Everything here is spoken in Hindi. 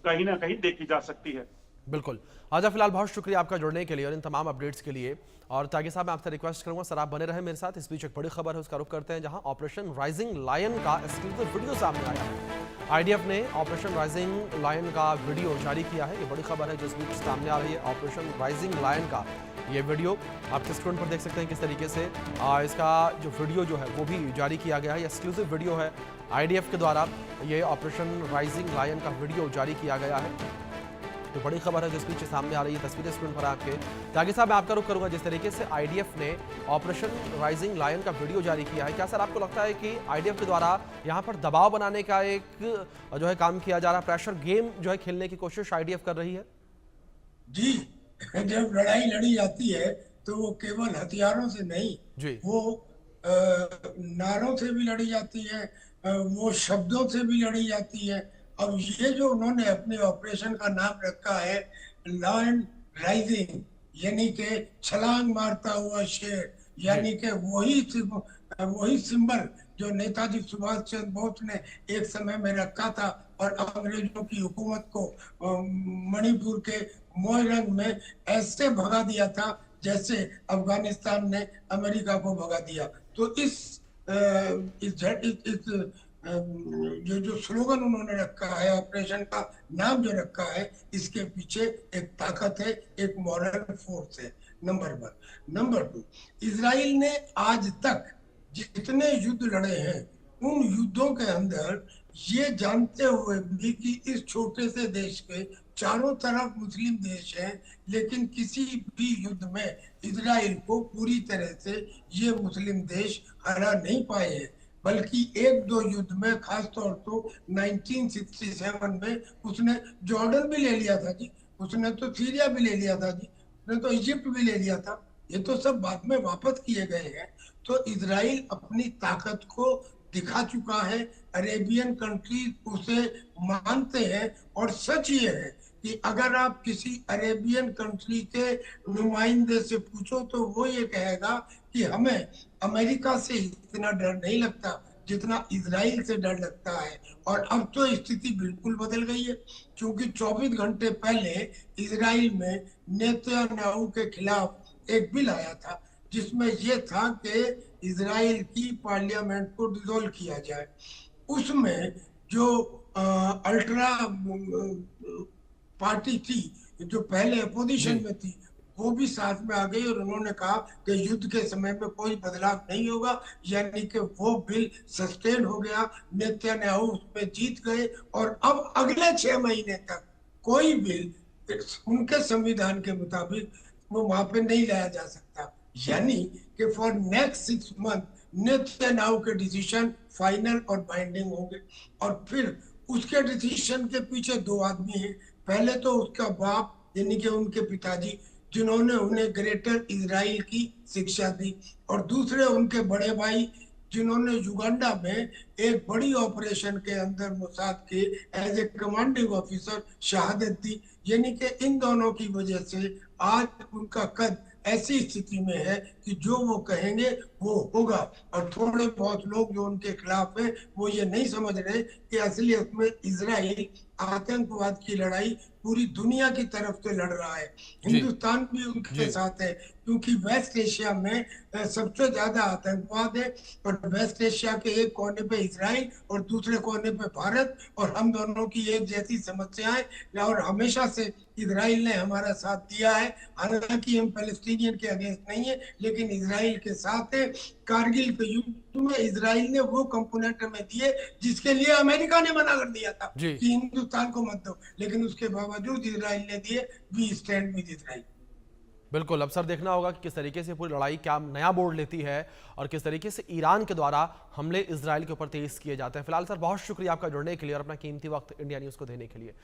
कहीं ना कहीं देखी जा सकती है। बिल्कुल। आजा, फिलहाल बहुत शुक्रिया आपका जुड़ने के लिए और इन तमाम अपडेट्स के लिए। और त्यागी साहब, मैं आपसे रिक्वेस्ट करूंगा सर आप बने रहे मेरे साथ। इस बीच एक बड़ी खबर है, उसका रुख करते हैं, जहां ऑपरेशन राइजिंग लायन का एक्सक्लूसिव वीडियो सामने आया है। आईडीएफ ने ऑपरेशन राइजिंग लायन का वीडियो जारी किया है। ये बड़ी खबर है जो इस बीच सामने आ रही है। ऑपरेशन राइजिंग लायन का ये वीडियो आपके स्क्रीन पर देख सकते हैं किस तरीके से इसका जो वीडियो जो है वो भी जारी किया गया है। ये एक्सक्लूसिव वीडियो है, आईडीएफ के द्वारा ये ऑपरेशन राइजिंग लायन का वीडियो जारी किया गया है। तो बड़ी खबर है जो इस बीच सामने आ रही है, तस्वीरें स्क्रीन पर आपके। त्यागी साहब, मैं आपका रुख करूंगा, जिस तरीके से आईडीएफ ने ऑपरेशन राइजिंग लायन का वीडियो जारी किया है, क्या सर आपको लगता है कि आईडीएफ के द्वारा यहां पर दबाव बनाने का एक जो है काम किया जा रहा है, प्रेशर गेम जो है खेलने की कोशिश आईडीएफ कर रही है? जी, जब लड़ाई लड़ी जाती है तो वो केवल हथियारों से नहीं, जी वो नारों से भी लड़ी जाती है, वो शब्दों से भी लड़ी जाती है। अब ये जो उन्होंने अपने ऑपरेशन का नाम रखा है लॉयन राइजिंग, यानी कि छलांग मारता हुआ शेर, जी यानी कि वही सिंबल जो नेताजी सुभाष चंद्र बोस ने एक समय में रखा था और अंग्रेजों की हुकूमत को मणिपुर के मोइरंग में ऐसे भगा दिया था जैसे अफगानिस्तान ने अमेरिका को भगा दिया। तो इस जो जो स्लोगन उन्होंने रखा है, ऑपरेशन का नाम जो रखा है, इसके पीछे एक ताकत है, एक मॉरल फोर्स है। नंबर 1। नंबर 2, इजराइल ने आज तक जितने युद्ध लड़े हैं उन युद्धों के अंदर ये जानते हुए भी कि इस छोटे से देश के चारों तरफ मुस्लिम देश हैं, लेकिन किसी भी युद्ध में इजराइल को पूरी तरह से ये मुस्लिम देश हरा नहीं पाए हैं। बल्कि एक दो युद्ध में, खासतौर तो 1967 में उसने जॉर्डन भी ले लिया था जी, उसने तो सीरिया भी ले लिया था जी, उसने तो इजिप्ट भी ले लिया था। ये तो सब बाद में वापस किए गए हैं। तो इजराइल अपनी ताकत को दिखा चुका है, अरेबियन कंट्रीज उसे मानते हैं। और सच ये है कि अगर आप किसी अरेबियन कंट्री के नुमाइंदे से पूछो तो वो ये कहेगा कि हमें अमेरिका से इतना डर नहीं लगता जितना इजराइल से डर लगता है। और अब तो स्थिति बिल्कुल बदल गई है, क्योंकि 24 घंटे पहले इजराइल में नेतन्याहू के खिलाफ एक बिल आया था जिसमें यह था कि इजराइल की पार्लियामेंट को डिसॉल्व किया जाए। उसमें जो अल्ट्रा पार्टी थी, जो पहले अपोजिशन जी में थी, वो भी साथ में आ गई और उन्होंने कहा कि युद्ध के समय में कोई बदलाव नहीं होगा, यानी कि वो बिल सस्टेन हो गया। नेतन्याहू उसमें जीत गए और अब अगले 6 महीने तक कोई बिल उनके संविधान के मुताबिक वो वहां पे नहीं लाया जा सकता। यानी कि फॉर नेक्स्ट 6 मंथ नेतन्याहू के डिसीजन फाइनल और बाइंडिंग होंगे। और फिर उसके डिसीजन के पीछे दो आदमी हैं। पहले तो उसका बाप, यानी कि उनके पिताजी, जिन्होंने उन्हें ग्रेटर इजराइल की शिक्षा दी, और दूसरे उनके बड़े भाई जिन्होंने युगांडा में एक बड़ी ऑपरेशन के अंदर मोसाद के एज ए कमांडिंग ऑफिसर शहादत दी। यानी कि इन दोनों की वजह से आज उनका कद ऐसी स्थिति में है कि जो वो कहेंगे वो होगा। और थोड़े बहुत लोग जो उनके खिलाफ है वो ये नहीं समझ रहे कि असलियत में इजराइल आतंकवाद की लड़ाई पूरी दुनिया की तरफ से लड़ रहा है। जी हिंदुस्तान भी उनके जी साथ है, क्योंकि वेस्ट एशिया में सबसे ज्यादा आतंकवाद है। और वेस्ट एशिया के एक कोने पे इजराइल और दूसरे कोने पे भारत, और हम दोनों की एक जैसी समस्याएं। और हमेशा से इजराइल ने हमारा साथ दिया है। हालांकि हम पैलेस्टीनियन के अगेंस्ट नहीं है, लेकिन इजराइल के साथ है। कारगिल के युद्ध में इजराइल ने वो कंपोनेंट हमें दिए जिसके लिए अमेरिका ने मना कर दिया था जी कि हिंदुस्तान को मत दो, लेकिन उसके बावजूद इजराइल ने दिए। We stand with Israel. बिल्कुल। अब सर देखना होगा कि किस तरीके से पूरी लड़ाई क्या नया बोर्ड लेती है और किस तरीके से ईरान के द्वारा हमले इजराइल के ऊपर तेज किए जाते हैं। फिलहाल सर बहुत शुक्रिया आपका जुड़ने के लिए और अपना कीमती वक्त इंडिया न्यूज़ को देने के लिए।